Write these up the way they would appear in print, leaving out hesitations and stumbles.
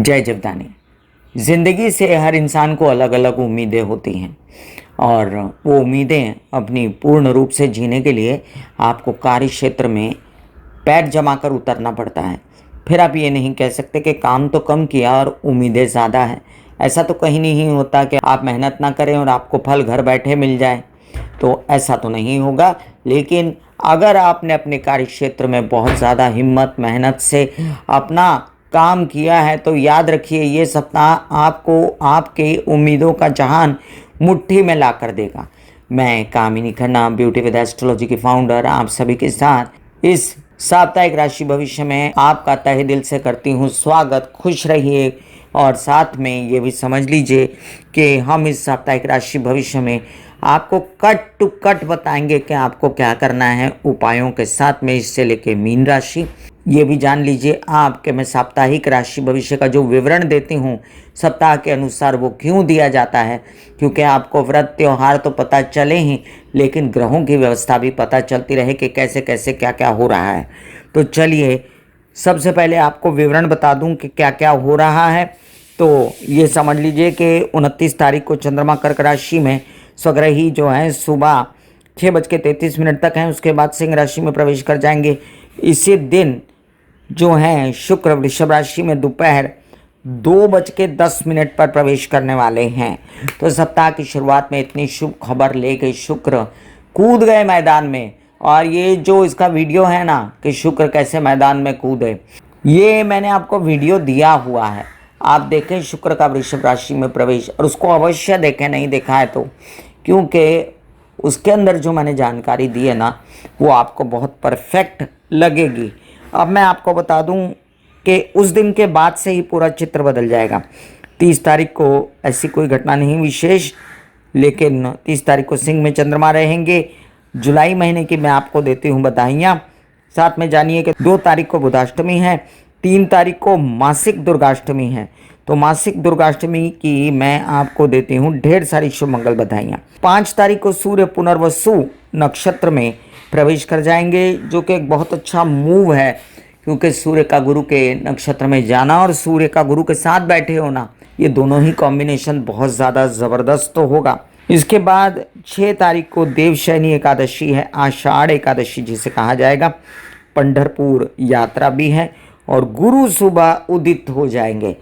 जय जगदानी। ज़िंदगी से हर इंसान को अलग अलग उम्मीदें होती हैं और वो उम्मीदें अपनी पूर्ण रूप से जीने के लिए आपको कार्य क्षेत्र में पैर जमा कर उतरना पड़ता है। फिर आप ये नहीं कह सकते कि काम तो कम किया और उम्मीदें ज़्यादा हैं। ऐसा तो कहीं नहीं होता कि आप मेहनत ना करें और आपको फल घर बैठे मिल जाए, तो ऐसा तो नहीं होगा। लेकिन अगर आपने अपने कार्य क्षेत्र में बहुत ज़्यादा हिम्मत मेहनत से अपना काम किया है तो याद रखिए ये सप्ताह आपको आपके उम्मीदों का जहान मुट्ठी में ला कर देगा। मैं कामिनी खन्ना ब्यूटी विद एस्ट्रोलॉजी की फाउंडर आप सभी के साथ इस साप्ताहिक राशि भविष्य में आपका तहे दिल से करती हूँ स्वागत। खुश रहिए और साथ में ये भी समझ लीजिए कि हम इस साप्ताहिक राशि भविष्य में आपको कट टू कट बताएंगे कि आपको क्या करना है उपायों के साथ में, इससे लेके मीन राशि। ये भी जान लीजिए आप कि मैं साप्ताहिक राशि भविष्य का जो विवरण देती हूँ सप्ताह के अनुसार वो क्यों दिया जाता है, क्योंकि आपको व्रत त्योहार तो पता चले ही लेकिन ग्रहों की व्यवस्था भी पता चलती रहे कि कैसे कैसे क्या क्या हो रहा है। तो चलिए सबसे पहले आपको विवरण बता दूं कि क्या क्या हो रहा है। तो ये समझ लीजिए कि 29 तारीख को चंद्रमा कर्क राशि में स्वग्रही जो है सुबह 6:33 तक हैं, उसके बाद सिंह राशि में प्रवेश कर जाएंगे। इसी दिन जो है शुक्र वृषभ राशि में दोपहर 2:10 पर प्रवेश करने वाले हैं। तो सप्ताह की शुरुआत में इतनी शुभ खबर लेके शुक्र कूद गए मैदान में। और ये जो इसका वीडियो है ना कि शुक्र कैसे मैदान में कूदे, ये मैंने आपको वीडियो दिया हुआ है, आप देखें शुक्र का वृषभ राशि में प्रवेश और उसको अवश्य देखें, नहीं देखा है तो, क्योंकि उसके अंदर जो मैंने जानकारी दी है ना वो आपको बहुत परफेक्ट लगेगी। अब मैं आपको बता दूं कि उस दिन के बाद से ही पूरा चित्र बदल जाएगा। 30 तारीख को ऐसी कोई घटना नहीं विशेष, लेकिन 30 तारीख को सिंह में चंद्रमा रहेंगे। जुलाई महीने की मैं आपको देती हूँ बधाइयाँ। साथ में जानिए कि 2 तारीख को बुधाष्टमी है, 3 तारीख को मासिक दुर्गाष्टमी है। तो मासिक दुर्गाष्टमी की मैं आपको देती हूँ ढेर सारी शुभ मंगल बधाइयाँ। 5 तारीख को सूर्य पुनर्वसु नक्षत्र में प्रवेश कर जाएंगे, जो कि एक बहुत अच्छा मूव है, क्योंकि सूर्य का गुरु के नक्षत्र में जाना और सूर्य का गुरु के साथ बैठे होना, ये दोनों ही कॉम्बिनेशन बहुत ज़्यादा ज़बरदस्त तो होगा। इसके बाद 6 तारीख को देवशयनी एकादशी है, आषाढ़ एकादशी जिसे कहा जाएगा। पंढरपुर यात्रा भी है और गुरु सुबह उदित हो जाएंगे।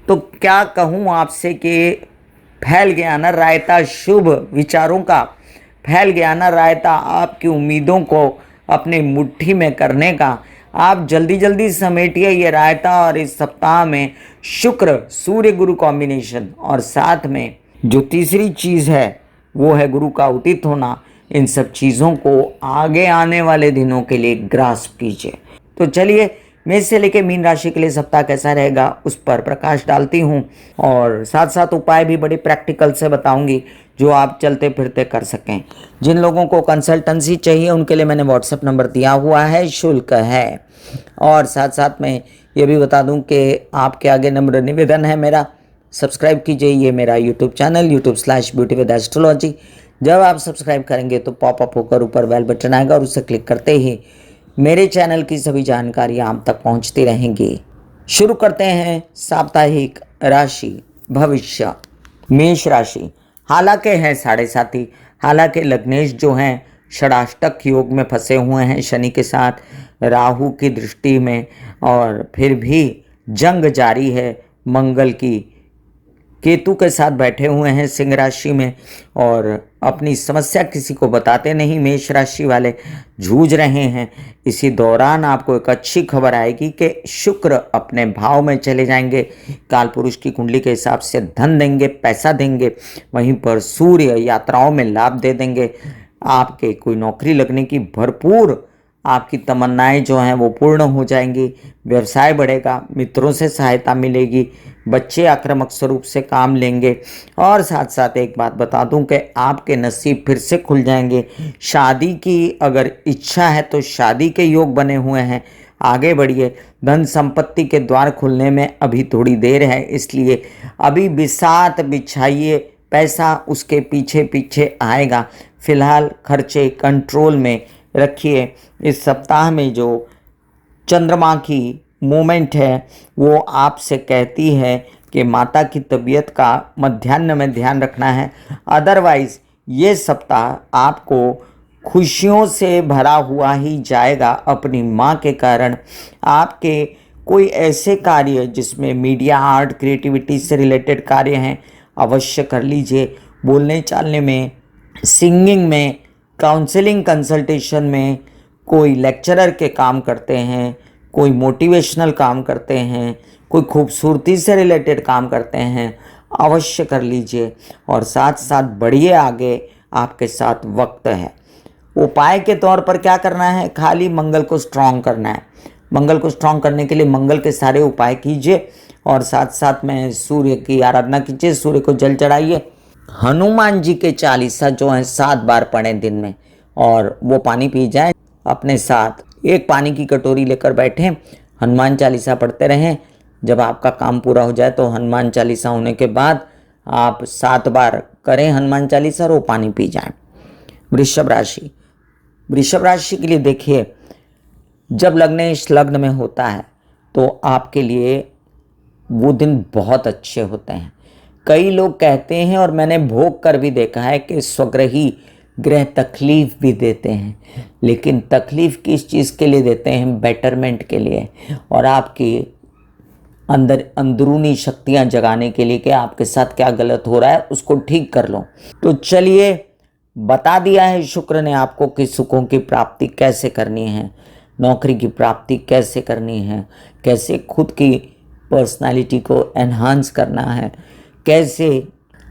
तो क्या कहूँ आपसे कि फैल गया ना रायता शुभ विचारों का, फैल गया ना रायता आपकी उम्मीदों को अपने मुट्ठी में करने का। आप जल्दी जल्दी समेटिए ये रायता और इस सप्ताह में शुक्र सूर्य गुरु कॉम्बिनेशन, और साथ में जो तीसरी चीज़ है वो है गुरु का उदित होना। इन सब चीज़ों को आगे आने वाले दिनों के लिए ग्रास्प कीजिए। तो चलिए मेष से लेकर मीन राशि के लिए सप्ताह कैसा रहेगा उस पर प्रकाश डालती हूँ, और साथ साथ उपाय भी बड़े प्रैक्टिकल से बताऊंगी जो आप चलते फिरते कर सकें। जिन लोगों को कंसल्टेंसी चाहिए उनके लिए मैंने व्हाट्सएप नंबर दिया हुआ है, शुल्क है। और साथ साथ में ये भी बता दूं कि आपके आगे नम्र निवेदन है मेरा, सब्सक्राइब कीजिए ये मेरा YouTube channel YouTube/beauty with astrology। जब आप सब्सक्राइब करेंगे तो पॉपअप होकर ऊपर बेल बटन आएगा और उसे क्लिक करते ही मेरे चैनल की सभी जानकारियाँ आप तक पहुँचती रहेंगी। शुरू करते हैं साप्ताहिक राशि भविष्य। मेष राशि हालांकि है साढ़े साथी, हालांकि लग्नेश जो हैं षडाष्टक योग में फंसे हुए हैं शनि के साथ राहु की दृष्टि में, और फिर भी जंग जारी है मंगल की, केतु के साथ बैठे हुए हैं सिंह राशि में और अपनी समस्या किसी को बताते नहीं, मेष राशि वाले जूझ रहे हैं। इसी दौरान आपको एक अच्छी खबर आएगी कि शुक्र अपने भाव में चले जाएंगे, काल पुरुष की कुंडली के हिसाब से धन देंगे, पैसा देंगे। वहीं पर सूर्य यात्राओं में लाभ दे देंगे, आपके कोई नौकरी लगने की भरपूर आपकी तमन्नाएं जो हैं वो पूर्ण हो जाएंगी, व्यवसाय बढ़ेगा, मित्रों से सहायता मिलेगी, बच्चे आक्रामक स्वरूप से काम लेंगे। और साथ साथ एक बात बता दूं कि आपके नसीब फिर से खुल जाएंगे। शादी की अगर इच्छा है तो शादी के योग बने हुए हैं, आगे बढ़िए। धन संपत्ति के द्वार खुलने में अभी थोड़ी देर है, इसलिए अभी बिसात बिछाइए, पैसा उसके पीछे पीछे आएगा। फिलहाल खर्चे कंट्रोल में रखिए। इस सप्ताह में जो चंद्रमा की मोमेंट है वो आपसे कहती है कि माता की तबीयत का मध्याह्न में ध्यान रखना है। अदरवाइज़ ये सप्ताह आपको खुशियों से भरा हुआ ही जाएगा अपनी माँ के कारण। आपके कोई ऐसे कार्य जिसमें मीडिया, आर्ट, क्रिएटिविटी से रिलेटेड कार्य हैं, अवश्य कर लीजिए। बोलने चालने में, सिंगिंग में, काउंसलिंग कंसल्टेशन में, कोई लेक्चरर के काम करते हैं, कोई मोटिवेशनल काम करते हैं, कोई खूबसूरती से रिलेटेड काम करते हैं, अवश्य कर लीजिए। और साथ साथ बढ़िए आगे, आपके साथ वक्त है। उपाय के तौर पर क्या करना है? खाली मंगल को स्ट्रांग करना है। मंगल को स्ट्रांग करने के लिए मंगल के सारे उपाय कीजिए और साथ साथ में सूर्य की आराधना कीजिए, सूर्य को जल चढ़ाइए। हनुमान जी के चालीसा जो है 7 बार पढ़ें दिन में, और वो पानी पी जाएं। अपने साथ एक पानी की कटोरी लेकर बैठें, हनुमान चालीसा पढ़ते रहें। जब आपका काम पूरा हो जाए तो हनुमान चालीसा होने के बाद आप 7 बार करें हनुमान चालीसा और वो पानी पी जाएं। वृषभ राशि, वृषभ राशि के लिए देखिए, जब लग्नेश लग्न में होता है तो आपके लिए वो दिन बहुत अच्छे होते हैं। कई लोग कहते हैं, और मैंने भोग कर भी देखा है, कि स्वग्रही ग्रह तकलीफ भी देते हैं, लेकिन तकलीफ किस चीज़ के लिए देते हैं? बेटरमेंट के लिए, और आपकी अंदर अंदरूनी शक्तियां जगाने के लिए कि आपके साथ क्या गलत हो रहा है उसको ठीक कर लो। तो चलिए, बता दिया है शुक्र ने आपको कि सुखों की प्राप्ति कैसे करनी है, नौकरी की प्राप्ति कैसे करनी है, कैसे खुद की पर्सनालिटी को एनहांस करना है, कैसे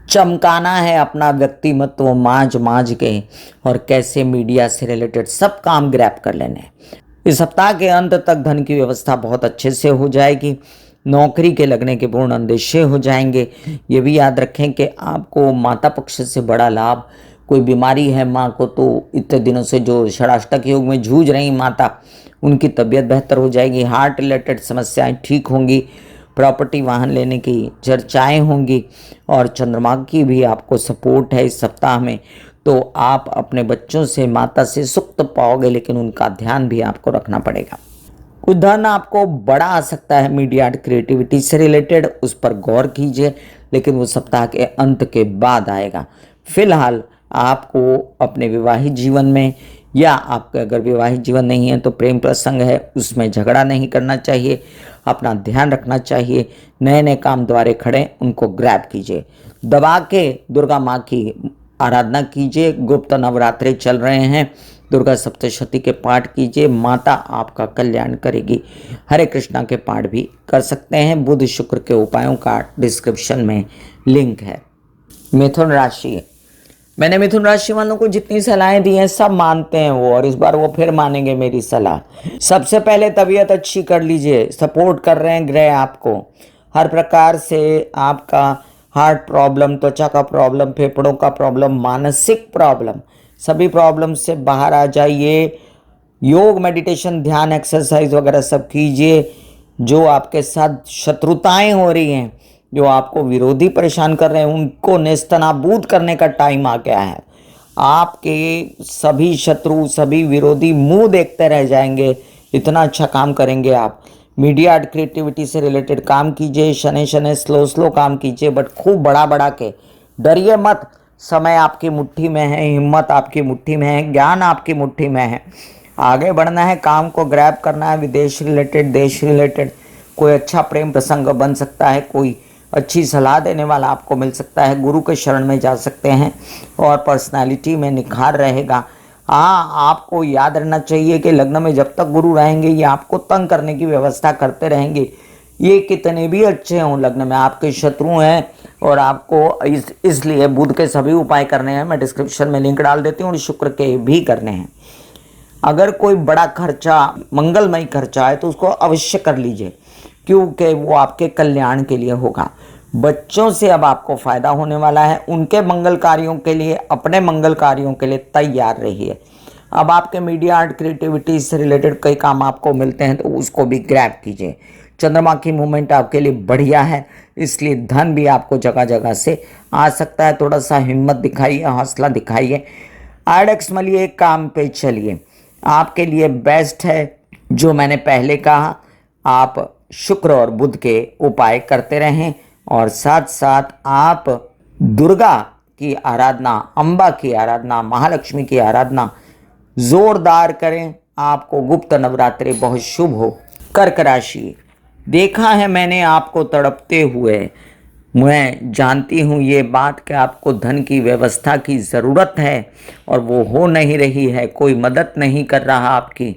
चमकाना है अपना व्यक्तिमत्व मांझ के, और कैसे मीडिया से रिलेटेड सब काम ग्रैब कर लेने हैं। इस सप्ताह के अंत तक धन की व्यवस्था बहुत अच्छे से हो जाएगी। नौकरी के लगने के पूर्ण अंदेशे हो जाएंगे। ये भी याद रखें कि आपको माता पक्ष से बड़ा लाभ, कोई बीमारी है माँ को तो इतने दिनों से जो षडाष्टक योग में जूझ रही माता, उनकी तबीयत बेहतर हो जाएगी। हार्ट रिलेटेड समस्याएं ठीक होंगी। प्रॉपर्टी वाहन लेने की चर्चाएं होंगी। और चंद्रमा की भी आपको सपोर्ट है इस सप्ताह में, तो आप अपने बच्चों से, माता से सुख तो पाओगे, लेकिन उनका ध्यान भी आपको रखना पड़ेगा। कुछ धन आपको बड़ा आ सकता है मीडिया क्रिएटिविटी से रिलेटेड, उस पर गौर कीजिए, लेकिन वो सप्ताह के अंत के बाद आएगा। फिलहाल आपको अपने विवाहित जीवन में, या आपका अगर विवाहित जीवन नहीं है तो प्रेम प्रसंग है, उसमें झगड़ा नहीं करना चाहिए, अपना ध्यान रखना चाहिए। नए नए काम द्वारे खड़े, उनको ग्रैब कीजिए। दबा के दुर्गा माँ की आराधना कीजिए। गुप्त नवरात्रे चल रहे हैं, दुर्गा सप्तशती के पाठ कीजिए, माता आपका कल्याण करेगी। हरे कृष्णा के पाठ भी कर सकते हैं। बुध शुक्र के उपायों का डिस्क्रिप्शन में लिंक है। मिथुन राशि, मैंने मिथुन राशि वालों को जितनी सलाहें दी हैं सब मानते हैं वो, और इस बार वो फिर मानेंगे मेरी सलाह। सबसे पहले तबीयत अच्छी कर लीजिए। सपोर्ट कर रहे हैं ग्रह आपको हर प्रकार से। आपका हार्ट प्रॉब्लम, त्वचा का प्रॉब्लम, फेफड़ों का प्रॉब्लम, मानसिक प्रॉब्लम, सभी प्रॉब्लम से बाहर आ जाइए। योग, मेडिटेशन, ध्यान, एक्सरसाइज वगैरह सब कीजिए। जो आपके साथ शत्रुताएं हो रही हैं, जो आपको विरोधी परेशान कर रहे हैं, उनको नेस्तनाबूद करने का टाइम आ गया है। आपके सभी शत्रु, सभी विरोधी मुंह देखते रह जाएंगे, इतना अच्छा काम करेंगे आप। मीडिया आर्ट क्रिएटिविटी से रिलेटेड काम कीजिए। शनै शनै स्लो काम कीजिए, बट खूब बड़ा के। डरिए मत। समय आपकी मुट्ठी में है, हिम्मत आपकी मुट्ठी में है, ज्ञान आपकी मुट्ठी में है। आगे बढ़ना है, काम को ग्रैब करना है। विदेश रिलेटेड, देश रिलेटेड कोई अच्छा प्रेम प्रसंग बन सकता है, कोई अच्छी सलाह देने वाला आपको मिल सकता है। गुरु के शरण में जा सकते हैं और पर्सनालिटी में निखार रहेगा। हाँ, आपको याद रहना चाहिए कि लग्न में जब तक गुरु रहेंगे ये आपको तंग करने की व्यवस्था करते रहेंगे। ये कितने भी अच्छे हों, लग्न में आपके शत्रु हैं, और आपको इसलिए बुध के सभी उपाय करने हैं। मैं डिस्क्रिप्शन में लिंक डाल देती हूँ, और शुक्र के भी करने हैं। अगर कोई बड़ा खर्चा, मंगलमय खर्चा है तो उसको अवश्य कर लीजिए, क्योंकि वो आपके कल्याण के लिए होगा। बच्चों से अब आपको फायदा होने वाला है। उनके मंगल कार्यों के लिए, अपने मंगल कार्यों के लिए तैयार रहिए। अब आपके मीडिया आर्ट क्रिएटिविटी से रिलेटेड कई काम आपको मिलते हैं, तो उसको भी ग्रैब कीजिए। चंद्रमा की मूवमेंट आपके लिए बढ़िया है, इसलिए धन भी आपको जगह जगह से आ सकता है। थोड़ा सा हिम्मत दिखाइए, हौसला दिखाइए। आइडेक्स मलिए, काम पे चलिए। आपके लिए बेस्ट है जो मैंने पहले कहा, आप शुक्र और बुध के उपाय करते रहें और साथ साथ आप दुर्गा की आराधना, अम्बा की आराधना, महालक्ष्मी की आराधना जोरदार करें। आपको गुप्त नवरात्रि बहुत शुभ हो। कर्क राशि, देखा है मैंने आपको तड़पते हुए। मैं जानती हूँ ये बात कि आपको धन की व्यवस्था की ज़रूरत है और वो हो नहीं रही है, कोई मदद नहीं कर रहा आपकी,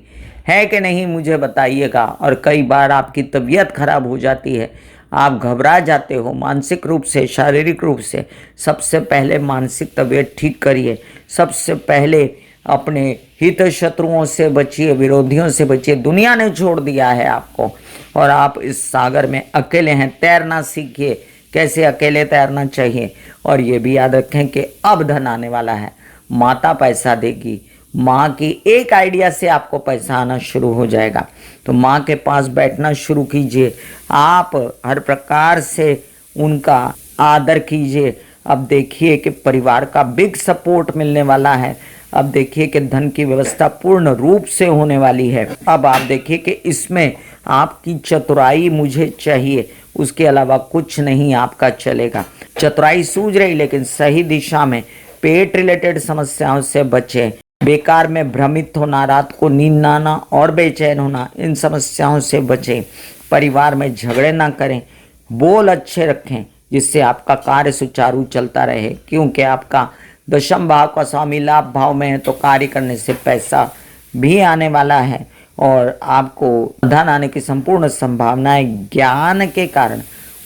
है कि नहीं मुझे बताइएगा। और कई बार आपकी तबीयत खराब हो जाती है, आप घबरा जाते हो मानसिक रूप से, शारीरिक रूप से। सबसे पहले मानसिक तबीयत ठीक करिए। सबसे पहले अपने हित शत्रुओं से बचिए, विरोधियों से बचिए। दुनिया ने छोड़ दिया है आपको और आप इस सागर में अकेले हैं। तैरना सीखिए, कैसे अकेले तैरना चाहिए। और ये भी याद रखें कि अब धन आने वाला है, माता पैसा देगी। माँ की एक आइडिया से आपको पैसा आना शुरू हो जाएगा, तो माँ के पास बैठना शुरू कीजिए। आप हर प्रकार से उनका आदर कीजिए। अब देखिए कि परिवार का बिग सपोर्ट मिलने वाला है। अब देखिए कि धन की व्यवस्था पूर्ण रूप से होने वाली है। अब आप देखिए कि इसमें आपकी चतुराई मुझे चाहिए, उसके अलावा कुछ नहीं आपका चलेगा। चतुराई सूझ रही लेकिन सही दिशा में। पेट रिलेटेड समस्याओं से बचें। बेकार में भ्रमित होना, रात को नींद ना आना और बेचैन होना, इन समस्याओं से बचें। परिवार में झगड़े ना करें, बोल अच्छे रखें जिससे आपका कार्य सुचारू चलता रहे। क्योंकि आपका दशम भाव का स्वामी लाभ भाव में है, तो कार्य करने से पैसा भी आने वाला है और आपको धन आने की संपूर्ण संभावनाएं ज्ञान के कारण,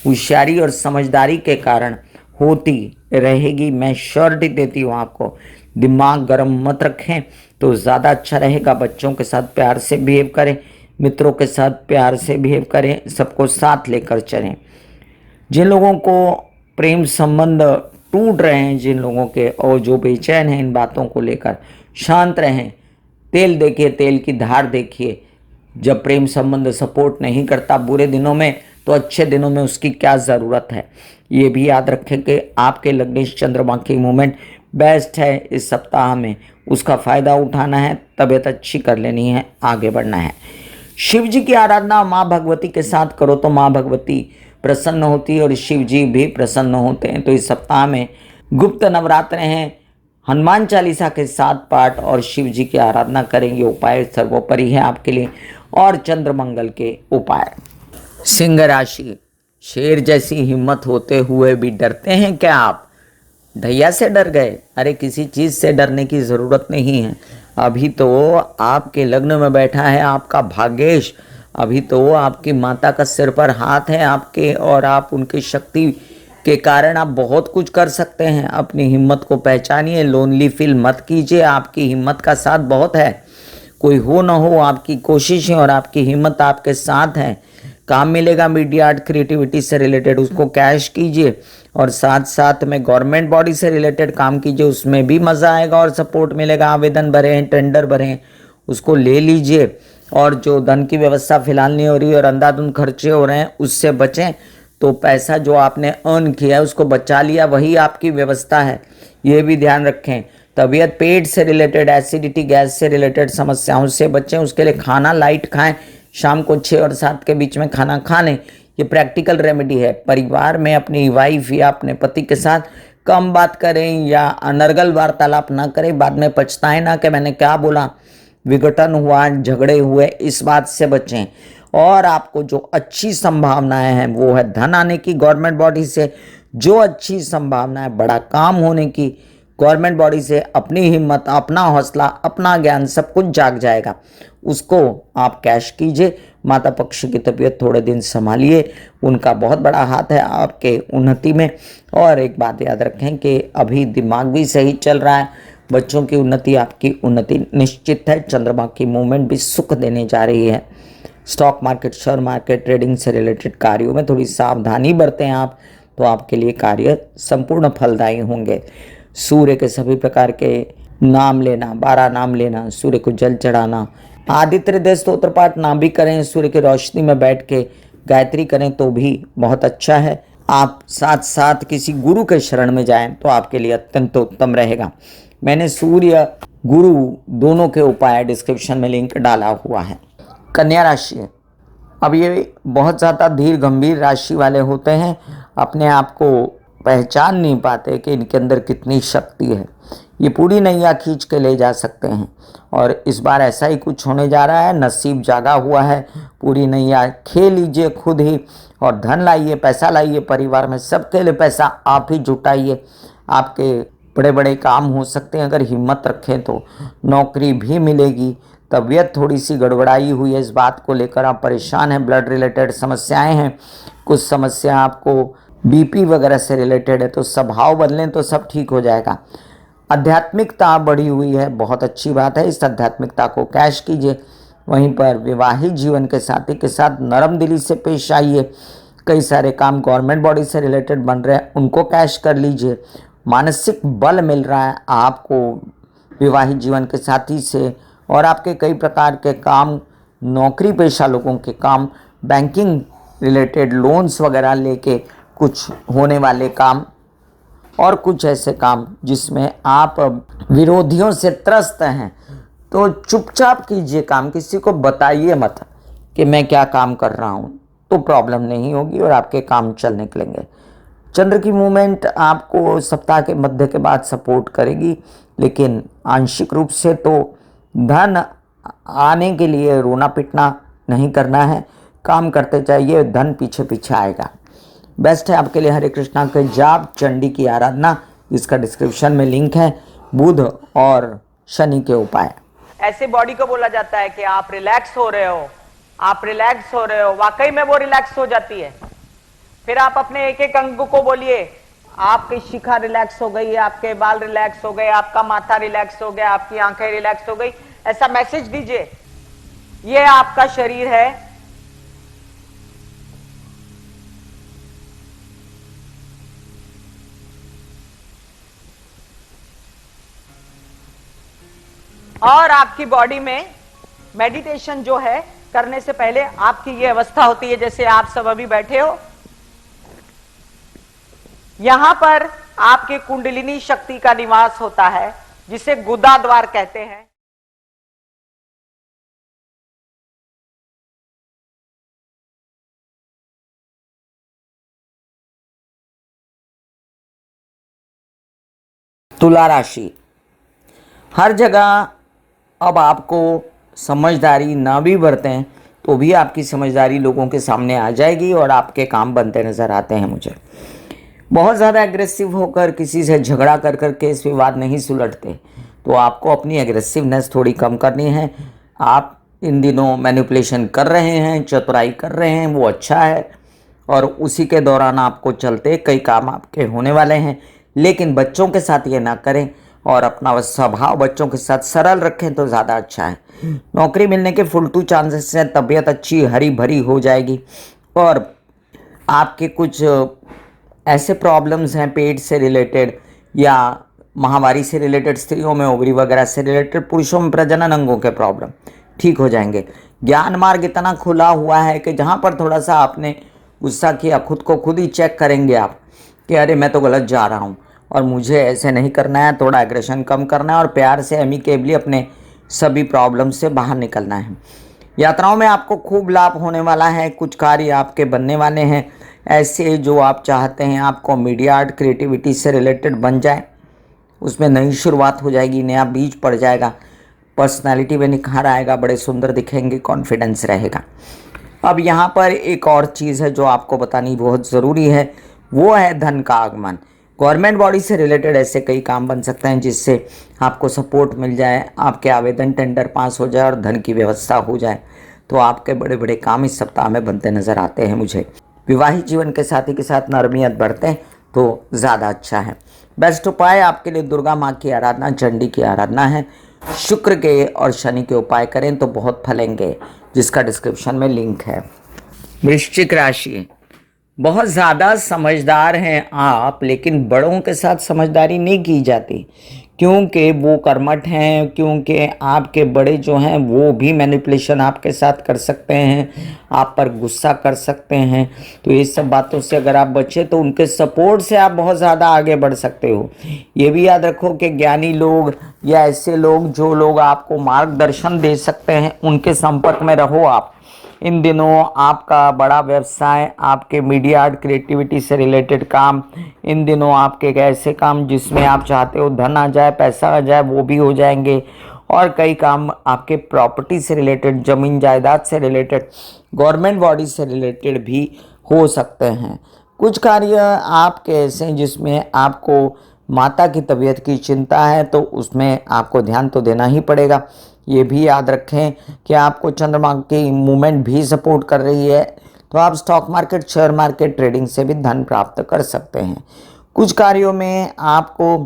होशियारी और समझदारी के कारण होती रहेगी। मैं श्योरिटी देती हूँ आपको। दिमाग गर्म मत रखें तो ज़्यादा अच्छा रहेगा। बच्चों के साथ प्यार से बिहेव करें, मित्रों के साथ प्यार से बिहेव करें, सबको साथ लेकर चलें। जिन लोगों को प्रेम संबंध टूट रहे हैं, जिन लोगों के, और जो बेचैन हैं इन बातों को लेकर, शांत रहें। तेल देखिए, तेल की धार देखिए। जब प्रेम संबंध सपोर्ट नहीं करता बुरे दिनों में, तो अच्छे दिनों में उसकी क्या ज़रूरत है। ये भी याद रखें कि आपके लग्नेश चंद्रमा की मूवमेंट बेस्ट है इस सप्ताह में, उसका फ़ायदा उठाना है, तबीयत अच्छी कर लेनी है, आगे बढ़ना है। शिव जी की आराधना माँ भगवती के साथ करो तो माँ भगवती प्रसन्न होती है और शिव जी भी प्रसन्न होते हैं। तो इस सप्ताह में गुप्त नवरात्र हैं, हनुमान चालीसा के 7 पाठ और शिव जी की आराधना करेंगे। उपाय सर्वोपरि है आपके लिए। और चंद्र मंगल के उपाय। सिंह राशि, शेर जैसी हिम्मत होते हुए भी डरते हैं क्या आप? ढैया से डर गए? अरे किसी चीज़ से डरने की ज़रूरत नहीं है। अभी तो आपके लग्न में बैठा है आपका भाग्येश। अभी तो आपकी माता का सिर पर हाथ है आपके, और आप उनकी शक्ति के कारण आप बहुत कुछ कर सकते हैं। अपनी हिम्मत को पहचानिए, लोनली फील मत कीजिए। आपकी हिम्मत का साथ बहुत है। कोई हो ना हो, आपकी कोशिशें और आपकी हिम्मत आपके साथ है। काम मिलेगा मीडिया आर्ट क्रिएटिविटी से रिलेटेड, उसको कैश कीजिए। और साथ साथ में गवर्नमेंट बॉडी से रिलेटेड काम कीजिए, उसमें भी मज़ा आएगा और सपोर्ट मिलेगा। आवेदन भरे हैं, टेंडर भरे हैं, उसको ले लीजिए। और जो धन की व्यवस्था फिलहाल नहीं हो रही और अंधाधुंध खर्चे हो रहे हैं, उससे बचें। तो पैसा जो आपने अर्न किया है उसको बचा लिया, वही आपकी व्यवस्था है, ये भी ध्यान रखें। तबीयत पेट से रिलेटेड, एसिडिटी गैस से रिलेटेड समस्याओं से बचें। उसके लिए खाना लाइट खाएं, शाम को 6 और 7 के बीच में खाना खा लें, ये प्रैक्टिकल रेमेडी है। परिवार में अपनी वाइफ या अपने पति के साथ कम बात करें या अनर्गल वार्तालाप ना करें, बाद में पछताएं ना कि मैंने क्या बोला, विघटन हुआ, झगड़े हुए, इस बात से बचें। और आपको जो अच्छी संभावनाएं हैं वो है धन आने की गवर्नमेंट बॉडी से, जो अच्छी संभावनाएं बड़ा काम होने की गवर्नमेंट बॉडी से। अपनी हिम्मत, अपना हौसला, अपना ज्ञान सब कुछ जाग जाएगा, उसको आप कैश कीजिए। माता पक्ष की तबीयत थोड़े दिन संभालिए, उनका बहुत बड़ा हाथ है आपके उन्नति में। और एक बात याद रखें कि अभी दिमाग भी सही चल रहा है, बच्चों की उन्नति, आपकी उन्नति निश्चित है। चंद्रमा की मूवमेंट भी सुख देने जा रही है। Stock market, share market, trading से रिलेटेड कार्यों में थोड़ी सावधानी बरतें आप, तो आपके लिए कार्य संपूर्ण फलदायी होंगे। सूर्य के सभी प्रकार के नाम लेना, 12 नाम लेना, सूर्य को जल चढ़ाना, आदित्य हृदय स्तोत्र पाठ ना भी करें, सूर्य की रोशनी में बैठ के गायत्री करें तो भी बहुत अच्छा है। आप साथ साथ किसी गुरु के शरण में जाएं तो आपके लिए अत्यंत उत्तम रहेगा। मैंने सूर्य गुरु दोनों के उपाय डिस्क्रिप्शन में लिंक डाला हुआ है। कन्या राशि, अब ये बहुत ज़्यादा धीर गंभीर राशि वाले होते हैं, अपने आप को पहचान नहीं पाते कि इनके अंदर कितनी शक्ति है। ये पूरी नैया खींच के ले जा सकते हैं और इस बार ऐसा ही कुछ होने जा रहा है। नसीब जागा हुआ है, पूरी नैया खेल लीजिए खुद ही और धन लाइए, पैसा लाइए, परिवार में सबके लिए पैसा आप ही जुटाइए। आपके बड़े बड़े काम हो सकते हैं अगर हिम्मत रखें तो, नौकरी भी मिलेगी। तबीयत थोड़ी सी गड़बड़ाई हुई है, इस बात को लेकर आप परेशान हैं, ब्लड रिलेटेड समस्याएं हैं, कुछ समस्या आपको बीपी वगैरह से रिलेटेड है, तो स्वभाव बदलें तो सब ठीक हो जाएगा। आध्यात्मिकता बढ़ी हुई है, बहुत अच्छी बात है, इस आध्यात्मिकता को कैश कीजिए। वहीं पर विवाहित जीवन के साथी के साथ नरम दिली से पेश आइए। कई सारे काम गवर्नमेंट बॉडी से रिलेटेड बन रहे हैं, उनको कैश कर लीजिए। मानसिक बल मिल रहा है आपको विवाहित जीवन के साथी से, और आपके कई प्रकार के काम, नौकरी पेशा लोगों के काम, बैंकिंग रिलेटेड लोन्स वगैरह लेके कुछ होने वाले काम, और कुछ ऐसे काम जिसमें आप विरोधियों से त्रस्त हैं, तो चुपचाप कीजिए काम, किसी को बताइए मत कि मैं क्या काम कर रहा हूँ, तो प्रॉब्लम नहीं होगी और आपके काम चल निकलेंगे। चंद्र की मूवमेंट आपको सप्ताह के मध्य के बाद सपोर्ट करेगी, लेकिन आंशिक रूप से तो धन आने के लिए रोना पिटना नहीं करना है, काम करते जाइए, धन पीछे पीछे आएगा। बेस्ट है आपके लिए हरे कृष्णा के जाप, चंडी की आराधना, जिसका डिस्क्रिप्शन में लिंक है, बुध और शनि के उपाय। ऐसे बॉडी को बोला जाता है कि आप रिलैक्स हो रहे हो, आप रिलैक्स हो रहे हो, वाकई में वो रिलैक्स हो जाती है। फिर आप अपने एक एक अंग को बोलिए, आपकी शिखा रिलैक्स हो गई, आपके बाल रिलैक्स हो गए, आपका माथा रिलैक्स हो गया, आपकी आंखें रिलैक्स हो गई, ऐसा मैसेज दीजिए। ये आपका शरीर है, और आपकी बॉडी में मेडिटेशन जो है करने से पहले आपकी ये अवस्था होती है, जैसे आप सब अभी बैठे हो, यहां पर आपके कुंडलिनी शक्ति का निवास होता है, जिसे गुदा द्वार कहते हैं। तुला राशि, हर जगह अब आपको समझदारी ना भी बरतें तो भी आपकी समझदारी लोगों के सामने आ जाएगी और आपके काम बनते नज़र आते हैं मुझे। बहुत ज़्यादा एग्रेसिव होकर किसी से झगड़ा कर कर केस विवाद नहीं सुलझते, तो आपको अपनी एग्रेसिवनेस थोड़ी कम करनी है। आप इन दिनों मैनिपुलेशन कर रहे हैं, चतुराई कर रहे हैं, वो अच्छा है, और उसी के दौरान आपको चलते कई काम आपके होने वाले हैं, लेकिन बच्चों के साथ ये ना करें और अपना स्वभाव बच्चों के साथ सरल रखें तो ज़्यादा अच्छा है। नौकरी मिलने के फुल टू चांसेस हैं, तबीयत अच्छी हरी भरी हो जाएगी, और आपके कुछ ऐसे प्रॉब्लम्स हैं पेट से रिलेटेड या माहवारी से रिलेटेड, स्त्रियों में ओवरी वगैरह से रिलेटेड, पुरुषों में प्रजनन अंगों के प्रॉब्लम ठीक हो जाएंगे। ज्ञान मार्ग इतना खुला हुआ है कि जहाँ पर थोड़ा सा आपने गुस्सा किया, खुद को खुद ही चेक करेंगे आप कि अरे मैं तो गलत जा रहा हूँ और मुझे ऐसे नहीं करना है, थोड़ा एग्रेशन कम करना है और प्यार से एमिकेबली अपने सभी प्रॉब्लम से बाहर निकलना है। यात्राओं में आपको खूब लाभ होने वाला है, कुछ कार्य आपके बनने वाले हैं ऐसे जो आप चाहते हैं आपको मीडिया आर्ट क्रिएटिविटी से रिलेटेड बन जाए, उसमें नई शुरुआत हो जाएगी, नया बीज पड़ जाएगा, पर्सनालिटी में निखार आएगा, बड़े सुंदर दिखेंगे, कॉन्फिडेंस रहेगा। अब यहाँ पर एक और चीज़ है जो आपको बतानी बहुत ज़रूरी है, वो है धन का आगमन। गवर्नमेंट बॉडी से रिलेटेड ऐसे कई काम बन सकते हैं जिससे आपको सपोर्ट मिल जाए, आपके आवेदन टेंडर पास हो जाए और धन की व्यवस्था हो जाए, तो आपके बड़े बड़े काम इस सप्ताह में बनते नज़र आते हैं मुझे। विवाहित जीवन के साथी के साथ नरमियत बढ़ते तो ज़्यादा अच्छा है। बेस्ट उपाय आपके लिए दुर्गा माँ की आराधना, चंडी की आराधना है। शुक्र के और शनि के उपाय करें तो बहुत फलेंगे, जिसका डिस्क्रिप्शन में लिंक है। वृश्चिक राशि, बहुत ज़्यादा समझदार हैं आप, लेकिन बड़ों के साथ समझदारी नहीं की जाती क्योंकि वो कर्मठ हैं, क्योंकि आपके बड़े जो हैं वो भी मैनिपुलेशन आपके साथ कर सकते हैं, आप पर गुस्सा कर सकते हैं। तो ये सब बातों से अगर आप बचे तो उनके सपोर्ट से आप बहुत ज़्यादा आगे बढ़ सकते हो। ये भी याद रखो कि ज्ञानी लोग या ऐसे लोग जो लोग आपको मार्गदर्शन दे सकते हैं, उनके संपर्क में रहो आप, इन दिनों आपका बड़ा व्यवसाय, आपके मीडिया आर्ट क्रिएटिविटी से रिलेटेड काम, इन दिनों आपके ऐसे काम जिसमें आप चाहते हो धन आ जाए, पैसा आ जाए, वो भी हो जाएंगे। और कई काम आपके प्रॉपर्टी से रिलेटेड, ज़मीन जायदाद से रिलेटेड, गवर्नमेंट बॉडी से रिलेटेड भी हो सकते हैं। कुछ कार्य आपके ऐसे हैं जिसमें आपको माता की तबीयत की चिंता है, तो उसमें आपको ध्यान तो देना ही पड़ेगा। ये भी याद रखें कि आपको चंद्रमा की मूवमेंट भी सपोर्ट कर रही है, तो आप stock market, share market, trading से भी धन प्राप्त कर सकते हैं। कुछ कार्यों में आपको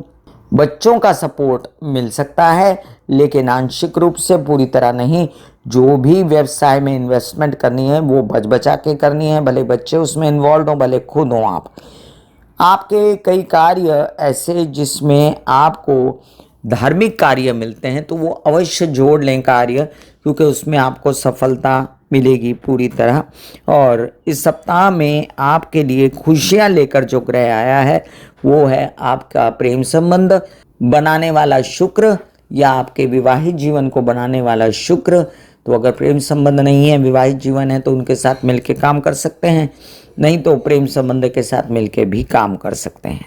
बच्चों का सपोर्ट मिल सकता है, लेकिन आंशिक रूप से, पूरी तरह नहीं। जो भी व्यवसाय में इन्वेस्टमेंट करनी है वो बच बचा के करनी है, भले बच्चे उसमें इन्वॉल्व हों, भले खुद हों आप। आपके कई कार्य ऐसे जिसमें आपको धार्मिक कार्य मिलते हैं, तो वो अवश्य जोड़ लें कार्य, क्योंकि उसमें आपको सफलता मिलेगी पूरी तरह। और इस सप्ताह में आपके लिए खुशियां लेकर जो ग्रह आया है वो है आपका प्रेम संबंध बनाने वाला शुक्र, या आपके विवाहित जीवन को बनाने वाला शुक्र। तो अगर प्रेम संबंध नहीं है, विवाहित जीवन है, तो उनके साथ मिलके काम कर सकते हैं, नहीं तो प्रेम संबंध के साथ मिलके भी काम कर सकते हैं।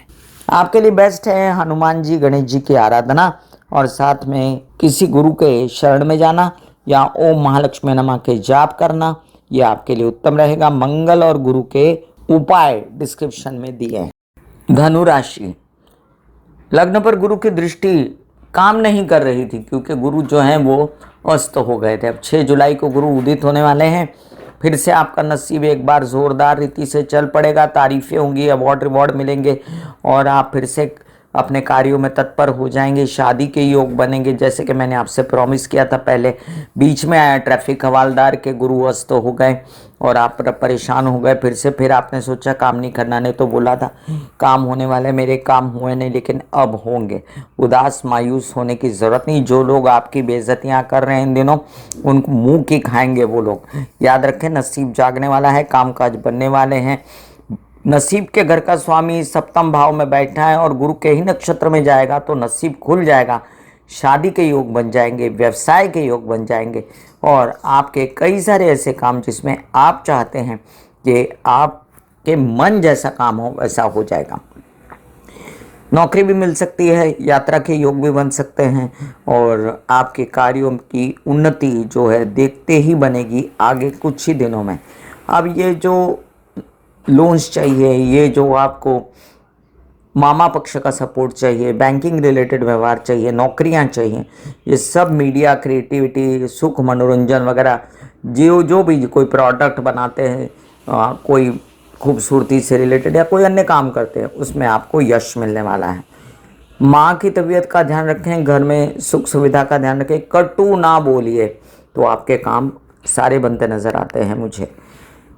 आपके लिए बेस्ट है हनुमान जी, गणेश जी की आराधना, और साथ में किसी गुरु के शरण में जाना या ओम महालक्ष्मी नमः के जाप करना, यह आपके लिए उत्तम रहेगा। मंगल और गुरु के उपाय डिस्क्रिप्शन में दिए हैं। धनु राशि, लग्न पर गुरु की दृष्टि काम नहीं कर रही थी, क्योंकि गुरु जो हैं वो अस्त हो गए थे। अब 6 जुलाई को गुरु उदित होने वाले हैं। फिर से आपका नसीब एक बार जोरदार रीति से चल पड़ेगा, तारीफें होंगी, अवार्ड रिवॉर्ड मिलेंगे, और आप फिर से अपने कार्यों में तत्पर हो जाएंगे। शादी के योग बनेंगे, जैसे कि मैंने आपसे प्रॉमिस किया था पहले। बीच में आया ट्रैफिक हवालदार के गुरु अस्त हो गए और आप परेशान हो गए। फिर आपने सोचा काम नहीं करना, ने तो बोला था काम होने वाले, मेरे काम हुए नहीं, लेकिन अब होंगे। उदास मायूस होने की ज़रूरत नहीं। जो लोग आपकी बेइज्जतियाँ कर रहे हैं इन दिनों, उनको मुंह की खाएंगे वो लोग। याद रखें, नसीब जागने वाला है, कामकाज बनने वाले हैं। नसीब के घर का स्वामी सप्तम भाव में बैठा है और गुरु के ही नक्षत्र में जाएगा, तो नसीब खुल जाएगा। शादी के योग बन जाएंगे, व्यवसाय के योग बन जाएंगे, और आपके कई सारे ऐसे काम जिसमें आप चाहते हैं कि आपके मन जैसा काम हो, वैसा हो जाएगा। नौकरी भी मिल सकती है, यात्रा के योग भी बन सकते हैं, और आपके कार्यों की उन्नति जो है देखते ही बनेगी आगे कुछ ही दिनों में। अब ये जो लोन्स चाहिए, ये जो आपको मामा पक्ष का सपोर्ट चाहिए, बैंकिंग रिलेटेड व्यवहार चाहिए, नौकरियां चाहिए, ये सब मीडिया क्रिएटिविटी, सुख मनोरंजन वगैरह, जो भी कोई प्रोडक्ट बनाते हैं, कोई खूबसूरती से रिलेटेड या कोई अन्य काम करते हैं, उसमें आपको यश मिलने वाला है। माँ की तबीयत का ध्यान रखें, घर में सुख सुविधा का ध्यान रखें, कटु ना बोलिए, तो आपके काम सारे बनते नज़र आते हैं मुझे।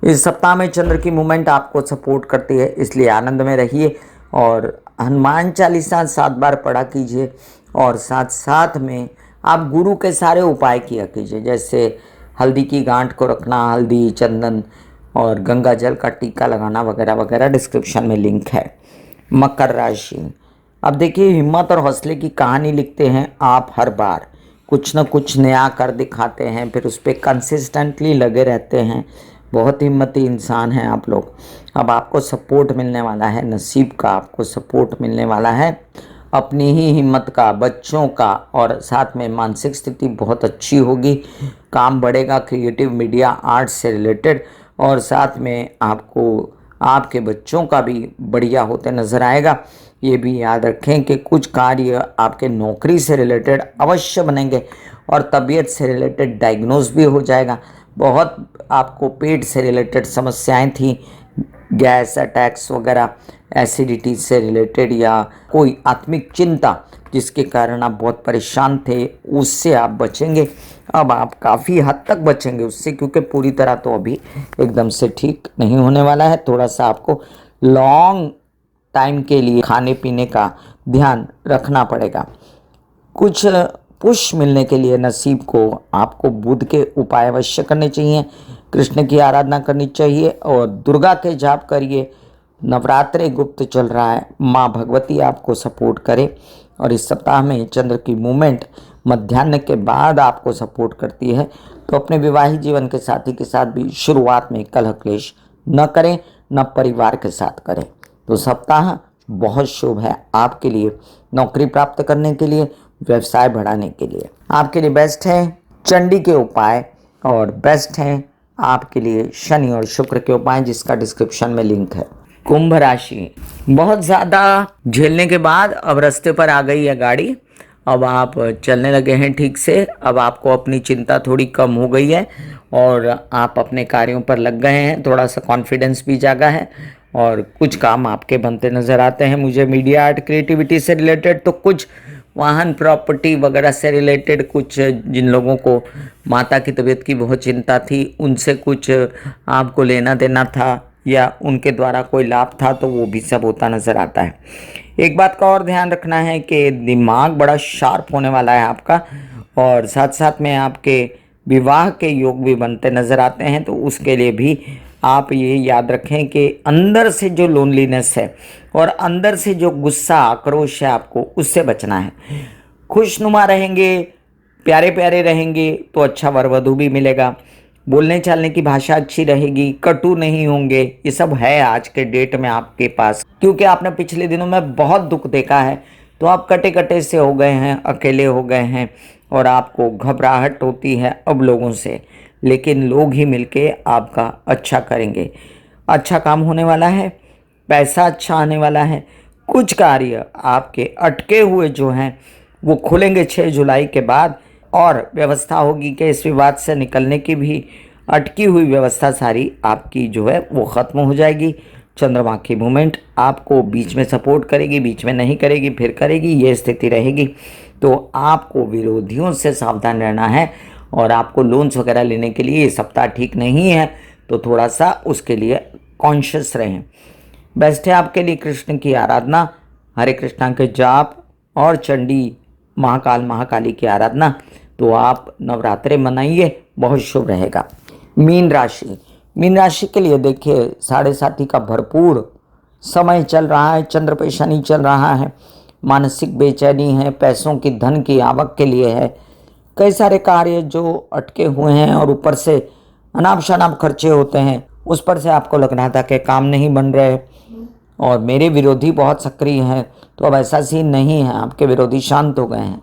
इस सप्ताह में चंद्र की मूवमेंट आपको सपोर्ट करती है, इसलिए आनंद में रहिए, और हनुमान चालीसा 7 बार पढ़ा कीजिए, और साथ साथ में आप गुरु के सारे उपाय किया कीजिए, जैसे हल्दी की गांठ को रखना, हल्दी, चंदन और गंगा जल का टीका लगाना वगैरह वगैरह। डिस्क्रिप्शन में लिंक है। मकर राशि, अब देखिए, हिम्मत और हौसले की कहानी लिखते हैं आप। हर बार कुछ न कुछ नया कर दिखाते हैं, फिर उस पर कंसिस्टेंटली लगे रहते हैं। बहुत हिम्मती इंसान हैं आप लोग। अब आपको सपोर्ट मिलने वाला है, नसीब का आपको सपोर्ट मिलने वाला है, अपनी ही हिम्मत का, बच्चों का, और साथ में मानसिक स्थिति बहुत अच्छी होगी। काम बढ़ेगा क्रिएटिव, मीडिया, आर्ट से रिलेटेड, और साथ में आपको आपके बच्चों का भी बढ़िया होते नज़र आएगा। ये भी याद रखें कि कुछ कार्य आपके नौकरी से रिलेटेड अवश्य बनेंगे, और तबीयत से रिलेटेड डायग्नोज भी हो जाएगा। बहुत आपको पेट से रिलेटेड समस्याएं थी, गैस अटैक्स वगैरह, एसिडिटी से रिलेटेड, या कोई आत्मिक चिंता जिसके कारण आप बहुत परेशान थे, उससे आप बचेंगे। अब आप काफ़ी हद तक बचेंगे उससे, क्योंकि पूरी तरह तो अभी एकदम से ठीक नहीं होने वाला है। थोड़ा सा आपको लॉन्ग टाइम के लिए खाने पीने का ध्यान रखना पड़ेगा। कुछ पुश मिलने के लिए नसीब को आपको बुध के उपाय अवश्य करने चाहिए, कृष्ण की आराधना करनी चाहिए, और दुर्गा के जाप करिए। नवरात्रि गुप्त चल रहा है, माँ भगवती आपको सपोर्ट करे। और इस सप्ताह में चंद्र की मूवमेंट मध्याह्न के बाद आपको सपोर्ट करती है, तो अपने विवाहित जीवन के साथी के साथ भी शुरुआत में कलह क्लेश न करें, न परिवार के साथ करें। तो सप्ताह बहुत शुभ है आपके लिए, नौकरी प्राप्त करने के लिए, व्यवसाय बढ़ाने के लिए। आपके लिए बेस्ट है चंडी के उपाय, और बेस्ट है आपके लिए शनि और शुक्र के उपाय, जिसका डिस्क्रिप्शन में लिंक है। कुंभ राशि, बहुत ज़्यादा झेलने के बाद अब रास्ते पर आ गई है गाड़ी, अब आप चलने लगे हैं ठीक से। अब आपको अपनी चिंता थोड़ी कम हो गई है और आप अपने कार्यों पर लग गए हैं, थोड़ा सा कॉन्फिडेंस भी जागा है और कुछ काम आपके बनते नज़र आते हैं मुझे। मीडिया आर्ट क्रिएटिविटी से रिलेटेड, तो कुछ वाहन प्रॉपर्टी वगैरह से रिलेटेड, कुछ जिन लोगों को माता की तबीयत की बहुत चिंता थी उनसे कुछ आपको लेना देना था या उनके द्वारा कोई लाभ था, तो वो भी सब होता नज़र आता है। एक बात का और ध्यान रखना है कि दिमाग बड़ा शार्प होने वाला है आपका, और साथ साथ में आपके विवाह के योग भी बनते नज़र आते हैं। तो उसके लिए भी आप ये याद रखें कि अंदर से जो लोनलीनेस है और अंदर से जो गुस्सा आक्रोश है, आपको उससे बचना है। खुशनुमा रहेंगे, प्यारे प्यारे रहेंगे तो अच्छा वर वधू भी मिलेगा। बोलने चालने की भाषा अच्छी रहेगी, कटु नहीं होंगे, ये सब है आज के डेट में आपके पास, क्योंकि आपने पिछले दिनों में बहुत दुख देखा है। तो आप कटे कटे से हो गए हैं, अकेले हो गए हैं और आपको घबराहट होती है अब लोगों से, लेकिन लोग ही मिलके आपका अच्छा करेंगे। अच्छा काम होने वाला है, पैसा अच्छा आने वाला है, कुछ कार्य आपके अटके हुए जो हैं वो खुलेंगे 6 जुलाई के बाद, और व्यवस्था होगी कि इस विवाद से निकलने की भी अटकी हुई व्यवस्था सारी आपकी जो है वो ख़त्म हो जाएगी। चंद्रमा की मूवमेंट आपको बीच में सपोर्ट करेगी, बीच में नहीं करेगी, फिर करेगी, ये स्थिति रहेगी। तो आपको विरोधियों से सावधान रहना है, और आपको लोन्स वगैरह लेने के लिए ये सप्ताह ठीक नहीं है, तो थोड़ा सा उसके लिए कॉन्शियस रहें। बेस्ट है आपके लिए कृष्ण की आराधना, हरे कृष्णा के जाप और चंडी महाकाल महाकाली की आराधना। तो आप नवरात्रे मनाइए, बहुत शुभ रहेगा। मीन राशि, मीन राशि के लिए देखिए 7.5 का भरपूर समय चल रहा है, चंद्र पे शनि चल रहा है, मानसिक बेचैनी है, पैसों की धन की आवक के लिए है, कई सारे कार्य जो अटके हुए हैं और ऊपर से अनाप शनाप खर्चे होते हैं, उस पर से आपको लग रहा था कि काम नहीं बन रहे और मेरे विरोधी बहुत सक्रिय हैं। तो अब ऐसा सीन नहीं है, आपके विरोधी शांत हो गए हैं,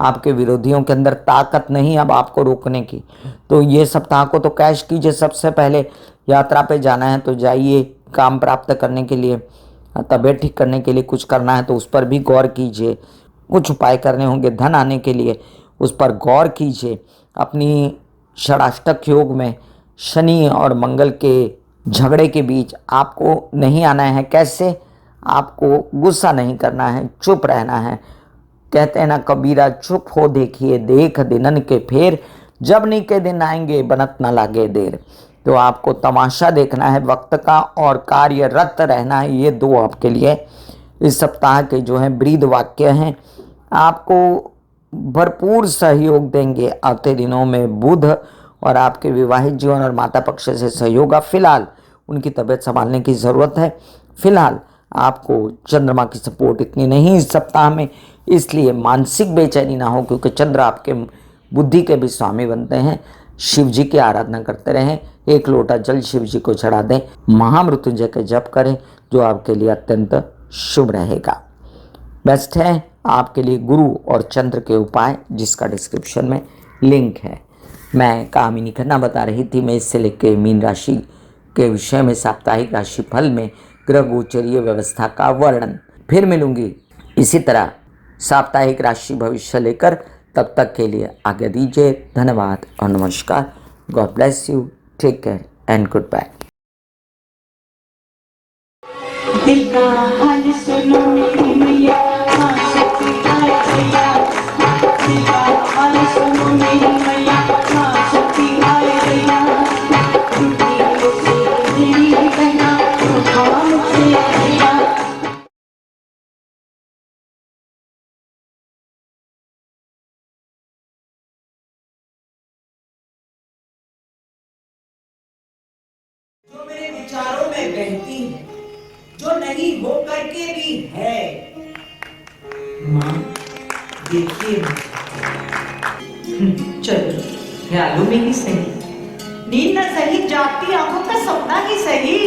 आपके विरोधियों के अंदर ताकत नहीं अब आपको रोकने की। तो ये सप्ताह को तो कैश कीजिए, सबसे पहले यात्रा पे जाना है तो जाइए, काम प्राप्त करने के लिए, तबीयत ठीक करने के लिए कुछ करना है तो उस पर भी गौर कीजिए, कुछ उपाय करने होंगे धन आने के लिए, उस पर गौर कीजिए। अपनी षडाष्टक योग में शनि और मंगल के झगड़े के बीच आपको नहीं आना है। कैसे? आपको गुस्सा नहीं करना है, चुप रहना है। कहते हैं ना कबीरा, चुप हो देखिए देख दिनन के फेर, जब नी के दिन आएंगे बनत ना लागे देर। तो आपको तमाशा देखना है वक्त का और कार्यरत रहना है। ये दो आपके लिए इस सप्ताह के जो हैं ब्रीद वाक्य हैं, आपको भरपूर सहयोग देंगे। आते दिनों में बुध और आपके विवाहित जीवन और माता पक्ष से सहयोग। फिलहाल उनकी तबीयत संभालने की ज़रूरत है। फिलहाल आपको चंद्रमा की सपोर्ट इतनी नहीं इस सप्ताह में, इसलिए मानसिक बेचैनी ना हो, क्योंकि चंद्र आपके बुद्धि के भी स्वामी बनते हैं। शिव जी की आराधना करते रहें, 1 लोटा जल शिव जी को चढ़ा दें, महामृत्युंजय के जप करें, जो आपके लिए अत्यंत शुभ रहेगा। बेस्ट है आपके लिए गुरु और चंद्र के उपाय, जिसका डिस्क्रिप्शन में लिंक है। मैं कामिनी खन्ना बता रही थी, मैं इससे लेके मीन राशि के विषय में साप्ताहिक राशि फल में ग्रह गोचरीय व्यवस्था का वर्णन। फिर मिलूंगी इसी तरह साप्ताहिक राशि भविष्य लेकर, तब तक के लिए आज्ञा दीजिए। धन्यवाद और नमस्कार। God bless you, take care and goodbye. दिल का हाल सुनो मेरी मैया, हाँ शक्ति आए भैया। दिल का हाल सुनो मेरी मैया, हाँ शक्ति आए भैया। टूटी से मेरी बहना, काम से भैया। जो मेरे विचारों में बहती है, जो नहीं हो करके भी है। माँ देखिए मुझे। चलो ख्यालों में ही सही, नींद न सही जागती आंखों का सपना ही सही।